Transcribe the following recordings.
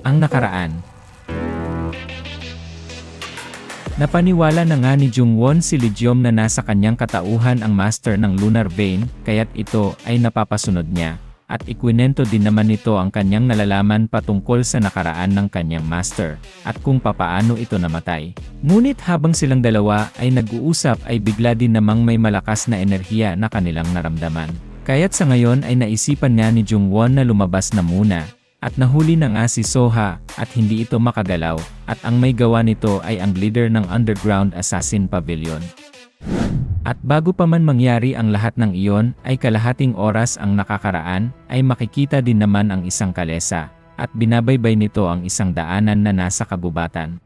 Ang nakaraan. Napaniwala na nga ni Jungwon si Lijom na nasa kanyang katauhan ang master ng lunar vein, kaya't ito ay napapasunod niya. At ikwinento din naman nito ang kanyang nalalaman patungkol sa nakaraan ng kanyang master, at kung papaano ito namatay. Ngunit habang silang dalawa ay nag-uusap ay bigla din namang may malakas na enerhiya na kanilang naramdaman. Kaya't sa ngayon ay naisipan nga ni Jungwon na lumabas na muna. At nahuli na nga si Soha, at hindi ito makagalaw, at ang may gawa nito ay ang leader ng Underground Assassin Pavilion. At bago pa man mangyari ang lahat ng iyon, ay kalahating oras ang nakakaraan, ay makikita din naman ang isang kalesa, at binabaybay nito ang isang daanan na nasa kagubatan.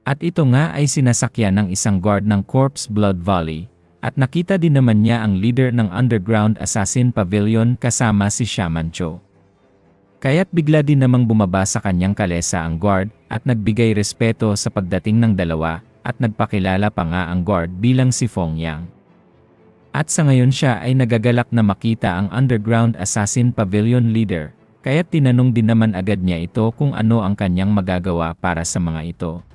At ito nga ay sinasakyan ng isang guard ng Corpse Blood Valley, at nakita din naman niya ang leader ng Underground Assassin Pavilion kasama si Shaman Cho. Kaya't bigla din namang bumaba sa kanyang kalesa ang guard, at nagbigay respeto sa pagdating ng dalawa, at nagpakilala pa nga ang guard bilang si Fong Yang. At sa ngayon siya ay nagagalak na makita ang Underground Assassin Pavilion leader, kaya't tinanong din naman agad niya ito kung ano ang kanyang magagawa para sa mga ito.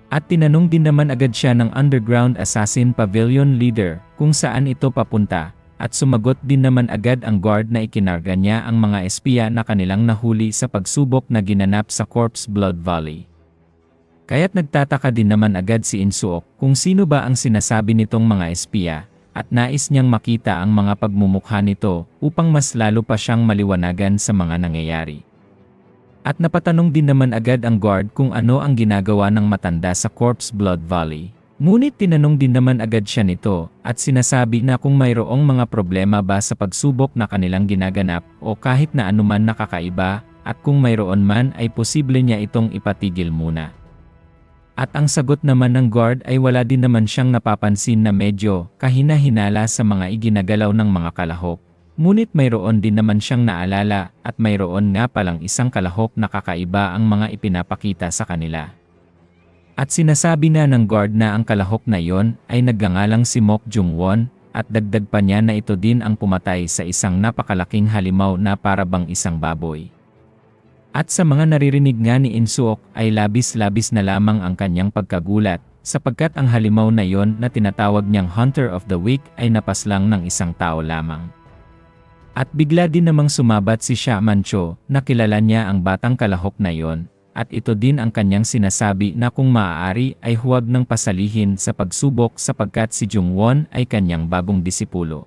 At tinanong din naman agad siya ng Underground Assassin Pavilion leader kung saan ito papunta, at sumagot din naman agad ang guard na ikinarga niya ang mga espiya na kanilang nahuli sa pagsubok na ginanap sa Corpse Blood Valley. Kaya't nagtataka din naman agad si Insuok kung sino ba ang sinasabi nitong mga espiya, at nais niyang makita ang mga pagmumukha nito upang mas lalo pa siyang maliwanagan sa mga nangyayari. At napatanong din naman agad ang guard kung ano ang ginagawa ng matanda sa Corpse Blood Valley. Ngunit tinanong din naman agad siya nito, at sinasabi na kung mayroong mga problema ba sa pagsubok na kanilang ginaganap o kahit na anuman nakakaiba, at kung mayroon man ay posible niya itong ipatigil muna. At ang sagot naman ng guard ay wala din naman siyang napapansin na medyo kahina-hinala sa mga iginagalaw ng mga kalahok. Ngunit mayroon din naman siyang naalala, at mayroon nga palang isang kalahok na kakaiba ang mga ipinapakita sa kanila. At sinasabi na ng guard na ang kalahok na yon ay nagngangalang si Mok Jungwon, at dagdag pa niya na ito din ang pumatay sa isang napakalaking halimaw na parabang isang baboy. At sa mga naririnig nga ni Insuok ay labis-labis na lamang ang kanyang pagkagulat, sapagkat ang halimaw na yon na tinatawag niyang Hunter of the Week ay napaslang ng isang tao lamang. At bigla din namang sumabat si Shaman Cho na kilala niya ang batang kalahok na yon, at ito din ang kanyang sinasabi na kung maaari ay huwag nang pasalihin sa pagsubok sapagkat si Jungwon ay kanyang bagong disipulo.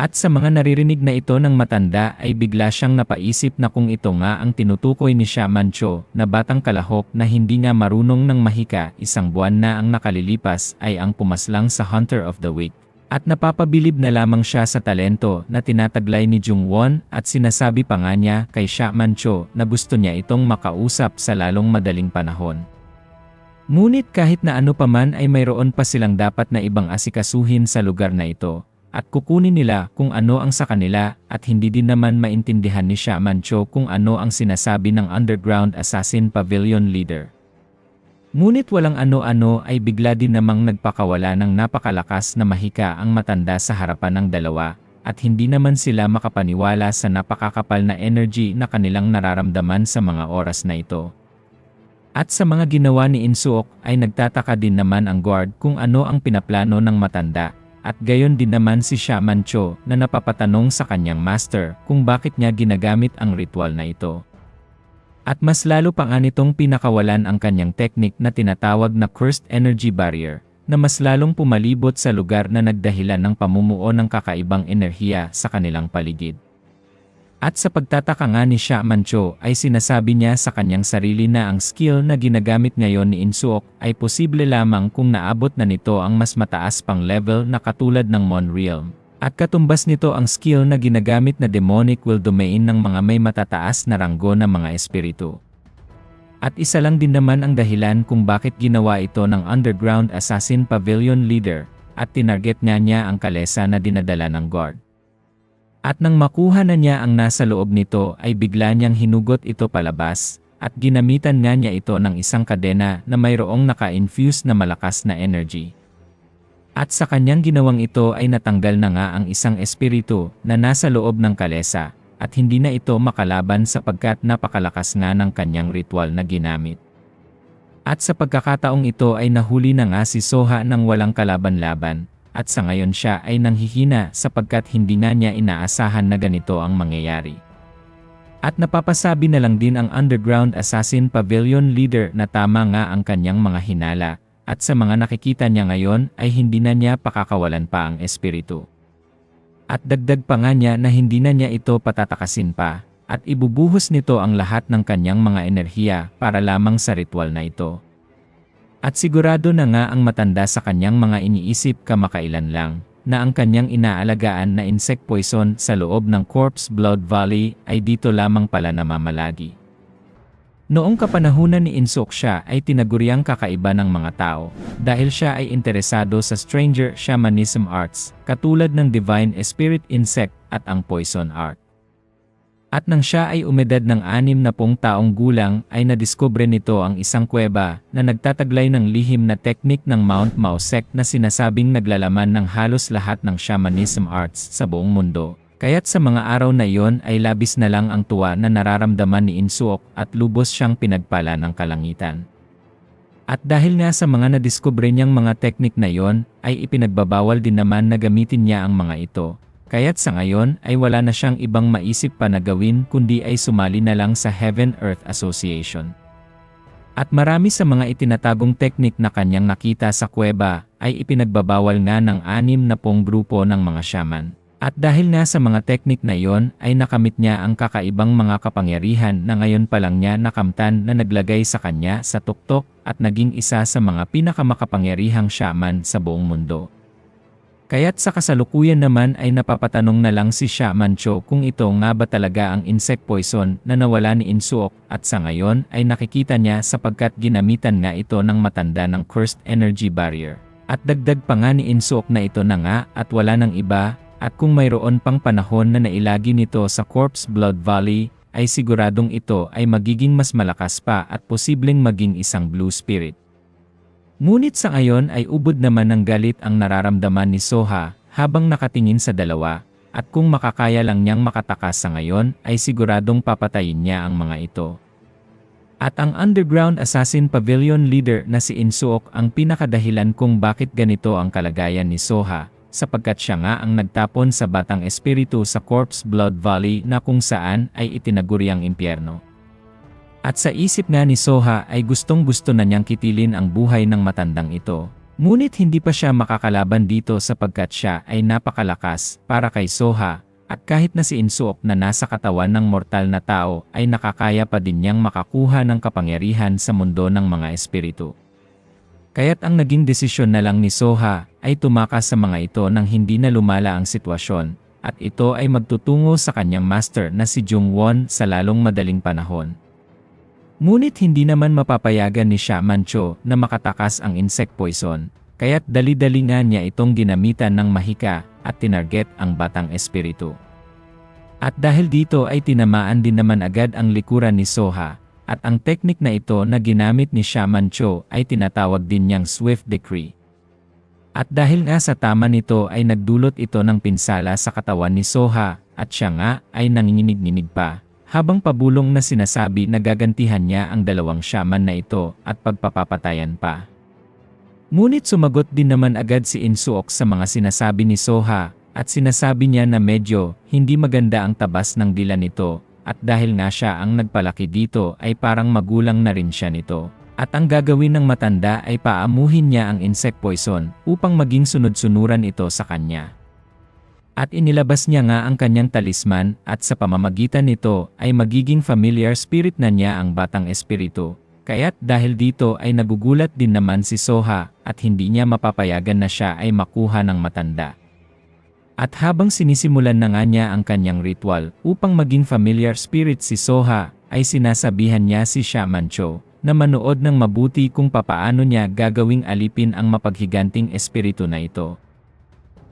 At sa mga naririnig na ito ng matanda ay bigla siyang napaisip na kung ito nga ang tinutukoy ni Shaman Cho na batang kalahok na hindi nga marunong ng mahika, isang buwan na ang nakalilipas ay ang pumaslang sa Hunter of the Week. At napapabilib na lamang siya sa talento na tinataglay ni Jungwon, at sinasabi pa nga niya kay Shaman Cho na gusto niya itong makausap sa lalong madaling panahon. Ngunit kahit na ano paman ay mayroon pa silang dapat na ibang asikasuhin sa lugar na ito, at kukunin nila kung ano ang sa kanila, at hindi din naman maintindihan ni Shaman Cho kung ano ang sinasabi ng Underground Assassin Pavilion leader. Ngunit walang ano-ano ay bigla din namang nagpakawala ng napakalakas na mahika ang matanda sa harapan ng dalawa, at hindi naman sila makapaniwala sa napakakapal na energy na kanilang nararamdaman sa mga oras na ito. At sa mga ginawa ni Insuok ay nagtataka din naman ang guard kung ano ang pinaplano ng matanda. At gayon din naman si Shaman Cho na napapatanong sa kanyang master kung bakit niya ginagamit ang ritual na ito. At mas lalo pa nga nitong pinakawalan ang kanyang teknik na tinatawag na Cursed Energy Barrier, na mas lalong pumalibot sa lugar na nagdahilan ng pamumuo ng kakaibang enerhiya sa kanilang paligid. At sa pagtataka nga ni Shaman Cho ay sinasabi niya sa kanyang sarili na ang skill na ginagamit ngayon ni Insuok ay posible lamang kung naabot na nito ang mas mataas pang level na katulad ng Mon Realm. At katumbas nito ang skill na ginagamit na Demonic Will Domain ng mga may matataas na ranggo na mga espiritu. At isa lang din naman ang dahilan kung bakit ginawa ito ng Underground Assassin Pavilion leader, at tinarget niya ang kalesa na dinadala ng guard. At nang makuha na niya ang nasa loob nito ay bigla niyang hinugot ito palabas, at ginamitan nga niya ito ng isang kadena na mayroong naka-infuse na malakas na energy. At sa kanyang ginawang ito ay natanggal na nga ang isang espiritu na nasa loob ng kalesa, at hindi na ito makalaban sapagkat napakalakas nga ng kanyang ritual na ginamit. At sa pagkakataong ito ay nahuli na nga si Soha nang walang kalaban-laban, at sa ngayon siya ay nanghihina sapagkat hindi na niya inaasahan na ganito ang mangyayari. At napapasabi na lang din ang Underground Assassin Pavilion leader na tama nga ang kanyang mga hinala, at sa mga nakikita niya ngayon ay hindi na niya pakakawalan pa ang espiritu. At dagdag pa nga niya na hindi na niya ito patatakasin pa, at ibubuhos nito ang lahat ng kanyang mga enerhiya para lamang sa ritual na ito. At sigurado na nga ang matanda sa kanyang mga iniisip kamakailan lang, na ang kanyang inaalagaan na insect poison sa loob ng Corpse Blood Valley ay dito lamang pala namamalagi. Noong kapanahunan ni Insuk siya ay tinaguriang kakaiba ng mga tao, dahil siya ay interesado sa stranger shamanism arts, katulad ng divine spirit insect at ang poison art. At nang siya ay umedad ng 60 taong gulang ay nadiskubre nito ang isang kuweba na nagtataglay ng lihim na teknik ng Mount Mao sect na sinasabing naglalaman ng halos lahat ng shamanism arts sa buong mundo. Kaya't sa mga araw na iyon ay labis na lang ang tuwa na nararamdaman ni Insuok at lubos siyang pinagpala ng kalangitan. At dahil nga sa mga nadiskubre niyang mga teknik na iyon ay ipinagbabawal din naman na gamitin niya ang mga ito. Kaya't sa ngayon ay wala na siyang ibang maisip pa na gawin kundi ay sumali na lang sa Heaven-Earth Association. At marami sa mga itinatagong teknik na kanyang nakita sa kuweba ay ipinagbabawal nga ng 60 grupo ng mga shaman. At dahil nga sa mga teknik na iyon ay nakamit niya ang kakaibang mga kapangyarihan na ngayon pa lang niya nakamtan na naglagay sa kanya sa tuktok at naging isa sa mga pinakamakapangyarihang shaman sa buong mundo. Kaya't sa kasalukuyan naman ay napapatanong na lang si Shaman Cho kung ito nga ba talaga ang insect poison na nawala ni Insuok at sa ngayon ay nakikita niya sapagkat ginamitan nga ito ng matanda ng cursed energy barrier. At dagdag pa nga ni Insuok na ito na nga at wala ng iba at kung mayroon pang panahon na nailagi nito sa Corpse Blood Valley ay siguradong ito ay magiging mas malakas pa at posibleng maging isang blue spirit. Ngunit sa ngayon ay ubod naman ng galit ang nararamdaman ni Soha habang nakatingin sa dalawa, at kung makakaya lang niyang makatakas sa ngayon ay siguradong papatayin niya ang mga ito. At ang Underground Assassin Pavilion leader na si Insuok ang pinakadahilan kung bakit ganito ang kalagayan ni Soha, sapagkat siya nga ang nagtapon sa batang espiritu sa Corpse Blood Valley na kung saan ay itinaguri ang impyerno. At sa isip nga ni Soha ay gustong-gusto na niyang kitilin ang buhay ng matandang ito. Ngunit hindi pa siya makakalaban dito sapagkat siya ay napakalakas para kay Soha, at kahit na si Insuok na nasa katawan ng mortal na tao ay nakakaya pa din niyang makakuha ng kapangyarihan sa mundo ng mga espiritu. Kaya't ang naging desisyon na lang ni Soha ay tumakas sa mga ito nang hindi na lumala ang sitwasyon, at ito ay magtutungo sa kanyang master na si Jungwon sa lalong madaling panahon. Ngunit hindi naman mapapayagan ni Shaman Cho na makatakas ang insect poison, kaya't dali-dali nga niya itong ginamitan ng mahika at tinarget ang batang espiritu. At dahil dito ay tinamaan din naman agad ang likuran ni Soha, at ang teknik na ito na ginamit ni Shaman Cho ay tinatawag din niyang Swift Decree. At dahil nga sa tama nito ay nagdulot ito ng pinsala sa katawan ni Soha, at siya nga ay nanginginig-nginig pa. Habang pabulong na sinasabi na gagantihan niya ang dalawang shaman na ito at pagpapapatayan pa. Ngunit sumagot din naman agad si Insuok sa mga sinasabi ni Soha at sinasabi niya na medyo hindi maganda ang tabas ng dila nito at dahil nga siya ang nagpalaki dito ay parang magulang na rin siya nito. At ang gagawin ng matanda ay paamuhin niya ang insect poison upang maging sunod-sunuran ito sa kanya. At inilabas niya nga ang kanyang talisman at sa pamamagitan nito ay magiging familiar spirit na niya ang batang espiritu. Kaya't dahil dito ay nagugulat din naman si Soha at hindi niya mapapayagan na siya ay makuha ng matanda. At habang sinisimulan na nga niya ang kanyang ritual upang maging familiar spirit si Soha ay sinasabihan niya si Shaman Cho na manood ng mabuti kung papaano niya gagawing alipin ang mapaghiganting espiritu na ito.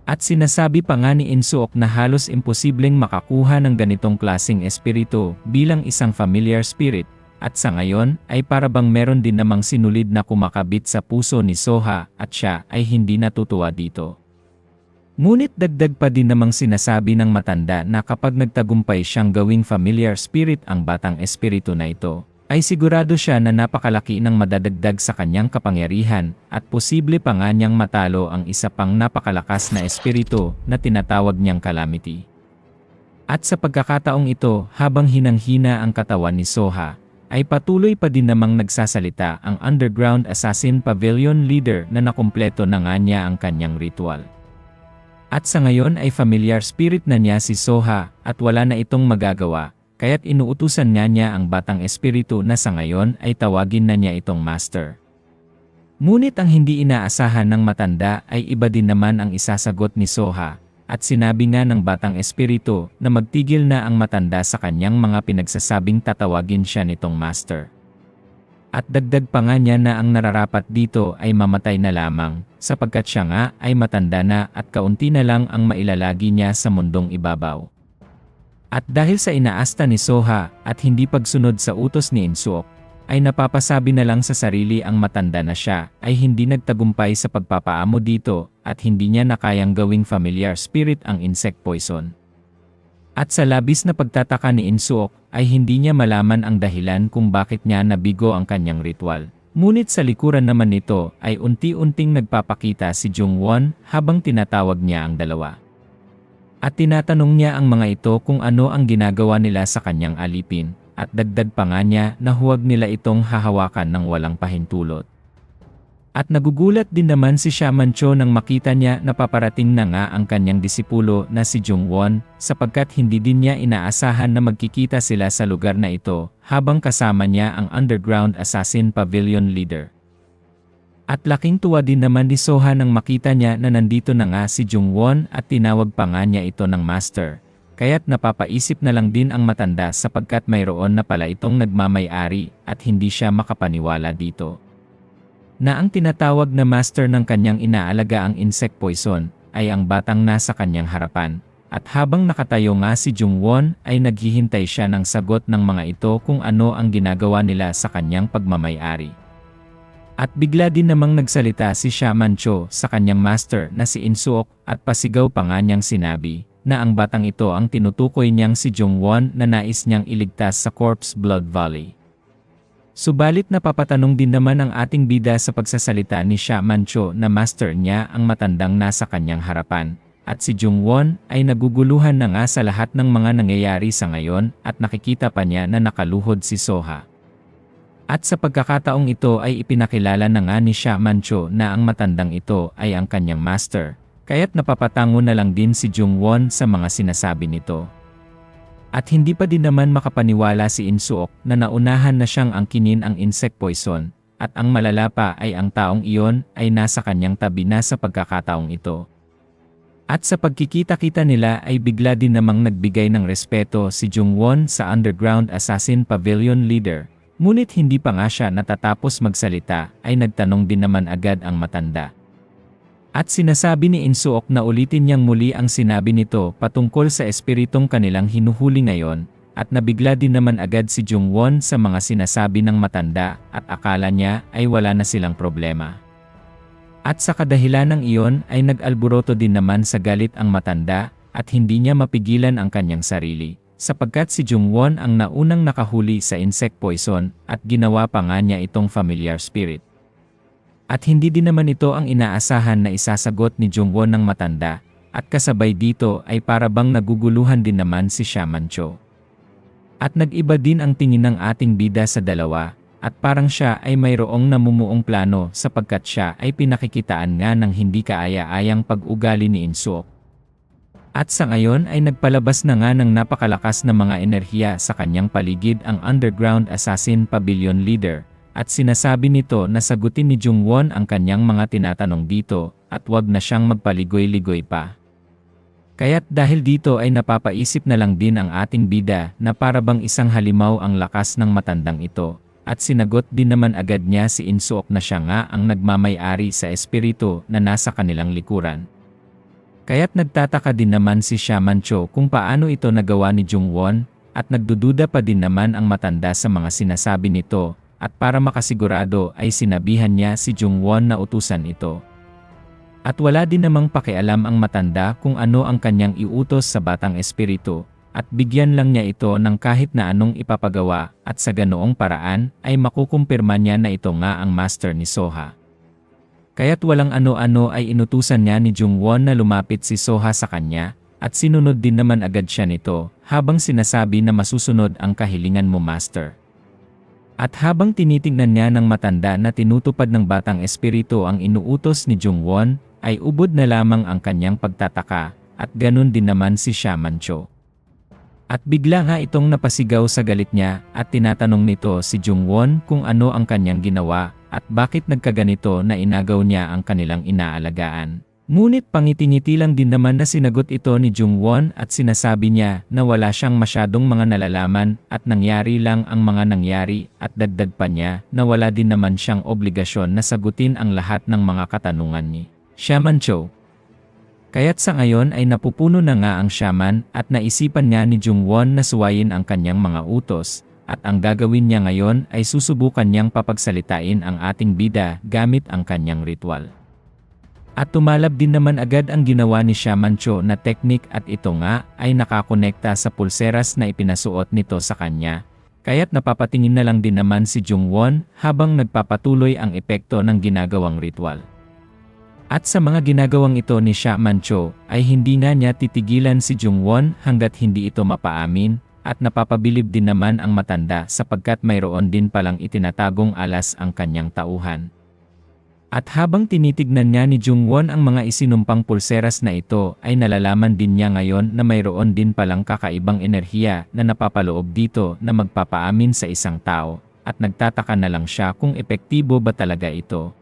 At sinasabi pa nga ni Insuok na halos imposibleng makakuha ng ganitong klaseng espiritu bilang isang familiar spirit, at sa ngayon ay parabang meron din namang sinulid na kumakabit sa puso ni Soha at siya ay hindi natutuwa dito. Ngunit dagdag pa din namang sinasabi ng matanda na kapag nagtagumpay siyang gawing familiar spirit ang batang espiritu na ito, ay sigurado siya na napakalaki ng madadagdag sa kanyang kapangyarihan at posible pa nga niyang matalo ang isa pang napakalakas na espiritu na tinatawag niyang calamity. At sa pagkakataong ito, habang hinang-hina ang katawan ni Soha, ay patuloy pa din namang nagsasalita ang Underground Assassin Pavilion leader na nakumpleto na nga niya ang kanyang ritual. At sa ngayon ay familiar spirit na niya si Soha at wala na itong magagawa, kaya't inuutusan niya ang batang espiritu na sa ngayon ay tawagin na niya itong master. Ngunit ang hindi inaasahan ng matanda ay iba din naman ang isasagot ni Soha, at sinabi nga ng batang espiritu na magtigil na ang matanda sa kanyang mga pinagsasabing tatawagin siya nitong master. At dagdag pa nga niya na ang nararapat dito ay mamatay na lamang, sapagkat siya nga ay matanda na at kaunti na lang ang mailalagi niya sa mundong ibabaw. At dahil sa inaasta ni Soha at hindi pagsunod sa utos ni Insuok, ay napapasabi na lang sa sarili ang matanda na siya ay hindi nagtagumpay sa pagpapaamo dito at hindi niya nakayang gawing familiar spirit ang insect poison. At sa labis na pagtataka ni Insuok ay hindi niya malaman ang dahilan kung bakit niya nabigo ang kanyang ritual. Ngunit sa likuran naman nito ay unti-unting nagpapakita si Jungwon habang tinatawag niya ang dalawa. At tinatanong niya ang mga ito kung ano ang ginagawa nila sa kanyang alipin, at dagdag pa nga niya na huwag nila itong hahawakan ng walang pahintulot. At nagugulat din naman si Shaman Cho nang makita niya na paparating na nga ang kanyang disipulo na si Jungwon, sapagkat hindi din niya inaasahan na magkikita sila sa lugar na ito habang kasama niya ang Underground Assassin Pavilion leader. At laking tuwa din naman ni Soha nang makita niya na nandito na nga si Jungwon at tinawag pa nga niya ito ng master. Kaya't napapaisip na lang din ang matanda sapagkat mayroon na pala itong nagmamay-ari at hindi siya makapaniwala dito. Na ang tinatawag na master ng kanyang inaalaga ang insect poison ay ang batang nasa kanyang harapan. At habang nakatayo nga si Jungwon ay naghihintay siya ng sagot ng mga ito kung ano ang ginagawa nila sa kanyang pagmamay-ari. At bigla din namang nagsalita si Shaman Cho sa kanyang master na si Insuok at pasigaw pa nga niyang sinabi na ang batang ito ang tinutukoy niyang si Jungwon na nais niyang iligtas sa Corpse Blood Valley. Subalit napapatanong din naman ang ating bida sa pagsasalita ni Shaman Cho na master niya ang matandang nasa kanyang harapan, at si Jungwon ay naguguluhan na nga sa lahat ng mga nangyayari sa ngayon at nakikita pa niya na nakaluhod si Soha. At sa pagkakataong ito ay ipinakilala na nga ni Shaman Cho na ang matandang ito ay ang kanyang master, kaya't napapatango na lang din si Jungwon sa mga sinasabi nito. At hindi pa din naman makapaniwala si Insuok na naunahan na siyang angkinin ang insect poison, at ang malala pa ay ang taong iyon ay nasa kanyang tabi na sa pagkakataong ito. At sa pagkikita-kita nila ay bigla din namang nagbigay ng respeto si Jungwon sa Underground Assassin Pavilion leader, ngunit hindi pa nga siya natatapos magsalita ay nagtanong din naman agad ang matanda. At sinasabi ni Insuok na ulitin niyang muli ang sinabi nito patungkol sa espiritong kanilang hinuhuli ngayon, at nabigla din naman agad si Jungwon sa mga sinasabi ng matanda at akala niya ay wala na silang problema. At sa kadahilan ng iyon ay nag-alboroto din naman sa galit ang matanda at hindi niya mapigilan ang kanyang sarili, sapagkat si Jungwon ang naunang nakahuli sa insect poison at ginawa pa nga niya itong familiar spirit. At hindi din naman ito ang inaasahan na isasagot ni Jungwon ng matanda, at kasabay dito ay para bang naguguluhan din naman si Shaman Cho. At nag-iba din ang tingin ng ating bida sa dalawa, at parang siya ay mayroong namumuong plano sapagkat siya ay pinakikitaan nga ng hindi kaaya-ayang pag-ugali ni Insuok. At sa ngayon ay nagpalabas na nga ng napakalakas na mga enerhiya sa kanyang paligid ang Underground Assassin Pavilion leader. At sinasabi nito na sagutin ni Jungwon ang kanyang mga tinatanong dito at wag na siyang magpaligoy-ligoy pa. Kaya't dahil dito ay napapaisip na lang din ang ating bida na para bang isang halimaw ang lakas ng matandang ito, at sinagot din naman agad niya si Insuok na siya nga ang nagmamay-ari sa espiritu na nasa kanilang likuran. Kaya't nagtataka din naman si Shaman Cho kung paano ito nagawa ni Jungwon, at nagdududa pa din naman ang matanda sa mga sinasabi nito. At para makasigurado ay sinabihan niya si Jungwon na utusan ito. At wala din namang pakialam ang matanda kung ano ang kanyang iutos sa batang espiritu, at bigyan lang niya ito ng kahit na anong ipapagawa, at sa ganoong paraan ay makukumpirma niya na ito nga ang master ni Soha. Kaya't walang ano-ano ay inutusan niya ni Jungwon na lumapit si Soha sa kanya, at sinunod din naman agad siya nito, habang sinasabi na masusunod ang kahilingan mo, master. At habang tinitingnan niya ng matanda na tinutupad ng batang espiritu ang inuutos ni Jungwon, ay ubod na lamang ang kanyang pagtataka, at ganun din naman si Shaman Cho. At bigla nga itong napasigaw sa galit niya, at tinatanong nito si Jungwon kung ano ang kanyang ginawa, at bakit nagkaganito na inagaw niya ang kanilang inaalagaan. Ngunit pangiti-ngiti lang din naman na sinagot ito ni Jungwon at sinasabi niya na wala siyang masyadong mga nalalaman at nangyari lang ang mga nangyari, at dagdag pa niya na wala din naman siyang obligasyon na sagutin ang lahat ng mga katanungan ni Shaman Cho. Kaya't sa ngayon ay napupuno na nga ang shaman at naisipan niya ni Jungwon na suwayin ang kanyang mga utos, at ang gagawin niya ngayon ay susubukan niyang papagsalitain ang ating bida gamit ang kanyang ritual. At tumalab din naman agad ang ginawa ni Shaman Cho na teknik, at ito nga ay nakakonekta sa pulseras na ipinasuot nito sa kanya. Kaya't napapatingin na lang din naman si Jungwon habang nagpapatuloy ang epekto ng ginagawang ritual. At sa mga ginagawang ito ni Shaman Cho ay hindi na niya titigilan si Jungwon hanggat hindi ito mapaamin, at napapabilib din naman ang matanda sapagkat mayroon din palang itinatagong alas ang kanyang tauhan. At habang tinitignan niya ni Jungwon ang mga isinumpang pulseras na ito ay nalalaman din niya ngayon na mayroon din palang kakaibang enerhiya na napapaloob dito na magpapaamin sa isang tao, at nagtataka na lang siya kung epektibo ba talaga ito.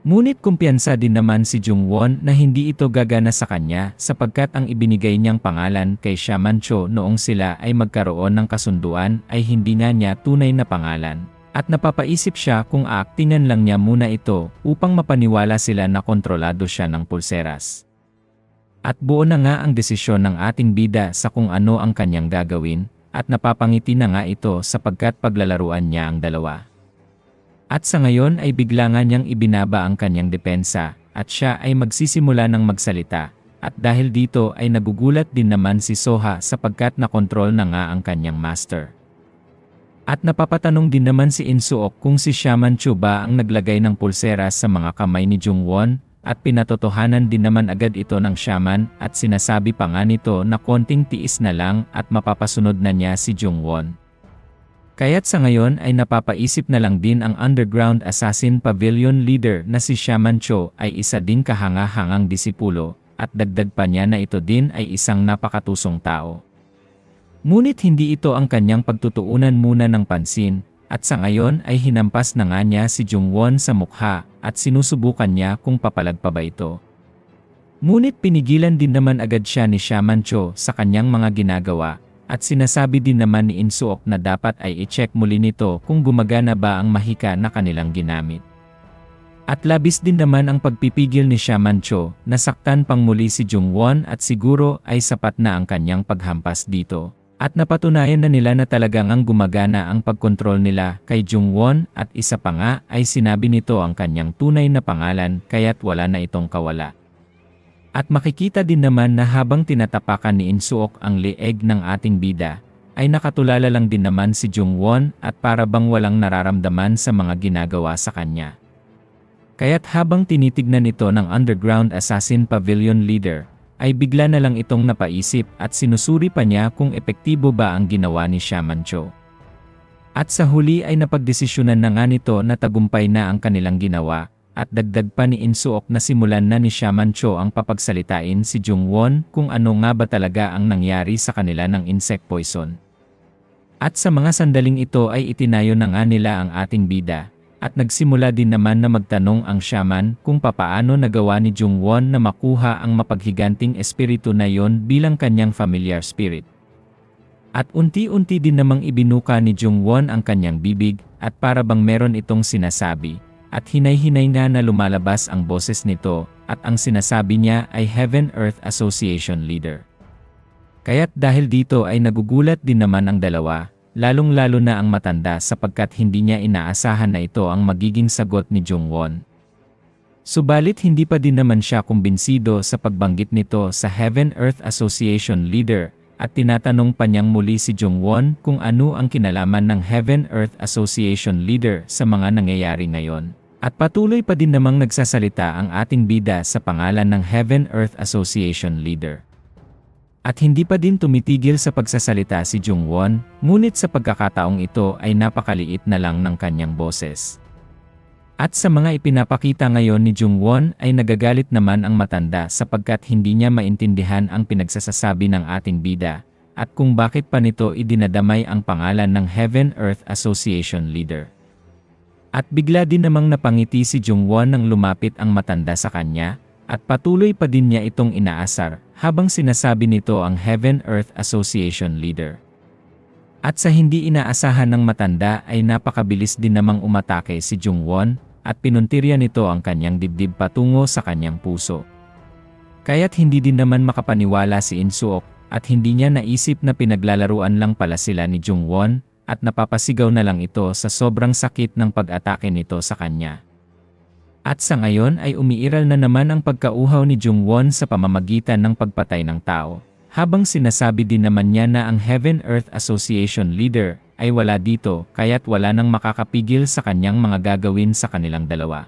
Ngunit kumpiyansa din naman si Jungwon na hindi ito gagana sa kanya sapagkat ang ibinigay niyang pangalan kay Shaman Cho noong sila ay magkaroon ng kasunduan ay hindi nga niya tunay na pangalan. At napapaisip siya kung aaktingan lang niya muna ito upang mapaniwala sila na kontrolado siya ng pulseras. At buo na nga ang desisyon ng ating bida sa kung ano ang kanyang gagawin, at napapangiti na nga ito sapagkat paglalaruan niya ang dalawa. At sa ngayon ay bigla nga niyang ibinaba ang kanyang depensa, at siya ay magsisimula ng magsalita, at dahil dito ay nagugulat din naman si Soha sapagkat nakontrol na nga ang kanyang master. At napapatanong din naman si Insuok kung si Shaman Cho ba ang naglagay ng pulsera sa mga kamay ni Jungwon, at pinatotohanan din naman agad ito ng shaman, at sinasabi pa nga nito na konting tiis na lang at mapapasunod na niya si Jungwon. Kaya't sa ngayon ay napapaisip na lang din ang Underground Assassin Pavilion leader na si Shaman Cho ay isa din kahanga-hangang disipulo, at dagdag pa niya na ito din ay isang napakatusong tao. Ngunit hindi ito ang kanyang pagtutuunan muna ng pansin, at sa ngayon ay hinampas na nga niya si Jungwon sa mukha, at sinusubukan niya kung papalag pa ba ito. Ngunit pinigilan din naman agad siya ni Shaman Cho sa kanyang mga ginagawa, at sinasabi din naman ni Insuok na dapat ay i-check muli nito kung gumagana ba ang mahika na kanilang ginamit. At labis din naman ang pagpipigil ni Shaman Cho na saktan pang muli si Jungwon, at siguro ay sapat na ang kanyang paghampas dito. At napatunayan na nila na talagang ang gumagana ang pagkontrol nila kay Jungwon, at isa pa nga ay sinabi nito ang kanyang tunay na pangalan kaya't wala na itong kawala. At makikita din naman na habang tinatapakan ni Insuok ang leeg ng ating bida, ay nakatulala lang din naman si Jungwon at para bang walang nararamdaman sa mga ginagawa sa kanya. Kaya't habang tinitignan ito ng Underground Assassin Pavilion leader, ay bigla na lang itong napaisip at sinusuri pa niya kung epektibo ba ang ginawa ni Shaman Cho. At sa huli ay napagdesisyonan na nga nito na tagumpay na ang kanilang ginawa. At dagdag pa ni Insuok na simulan na ni Shaman Cho ang papagsalitain si Jungwon kung ano nga ba talaga ang nangyari sa kanila ng insect poison. At sa mga sandaling ito ay itinayo na nga nila ang ating bida, at nagsimula din naman na magtanong ang shaman kung papaano nagawa ni Jungwon na makuha ang mapaghiganting espiritu na yon bilang kanyang familiar spirit. At unti-unti din namang ibinuka ni Jungwon ang kanyang bibig, at para bang meron itong sinasabi. At hinay-hinay na lumalabas ang boses nito, at ang sinasabi niya ay Heaven-Earth Association leader. Kaya't dahil dito ay nagugulat din naman ang dalawa, lalong-lalo na ang matanda sapagkat hindi niya inaasahan na ito ang magiging sagot ni Jungwon. Subalit hindi pa din naman siya kumbinsido sa pagbanggit nito sa Heaven-Earth Association leader, at tinatanong pa niyang muli si Jungwon kung ano ang kinalaman ng Heaven-Earth Association leader sa mga nangyayari ngayon. At patuloy pa din namang nagsasalita ang ating bida sa pangalan ng Heaven-Earth Association leader. At hindi pa din tumitigil sa pagsasalita si Jungwon, ngunit sa pagkakataong ito ay napakaliit na lang ng kanyang boses. At sa mga ipinapakita ngayon ni Jungwon ay nagagalit naman ang matanda sapagkat hindi niya maintindihan ang pinagsasasabi ng ating bida, at kung bakit pa nito idinadamay ang pangalan ng Heaven-Earth Association leader. At bigla din namang napangiti si Jungwon nang lumapit ang matanda sa kanya, at patuloy pa din niya itong inaasar, habang sinasabi nito ang Heaven-Earth Association leader. At sa hindi inaasahan ng matanda ay napakabilis din namang umatake si Jungwon, at pinuntirya nito ang kanyang dibdib patungo sa kanyang puso. Kaya't hindi din naman makapaniwala si In-suok, at hindi niya naisip na pinaglalaruan lang pala sila ni Jungwon, at napapasigaw na lang ito sa sobrang sakit ng pag-atake nito sa kanya. At sa ngayon ay umiiral na naman ang pagkauhaw ni Jungwon sa pamamagitan ng pagpatay ng tao, habang sinasabi din naman niya na ang Heaven-Earth Association leader ay wala dito kaya't wala nang makakapigil sa kanyang mga gagawin sa kanilang dalawa.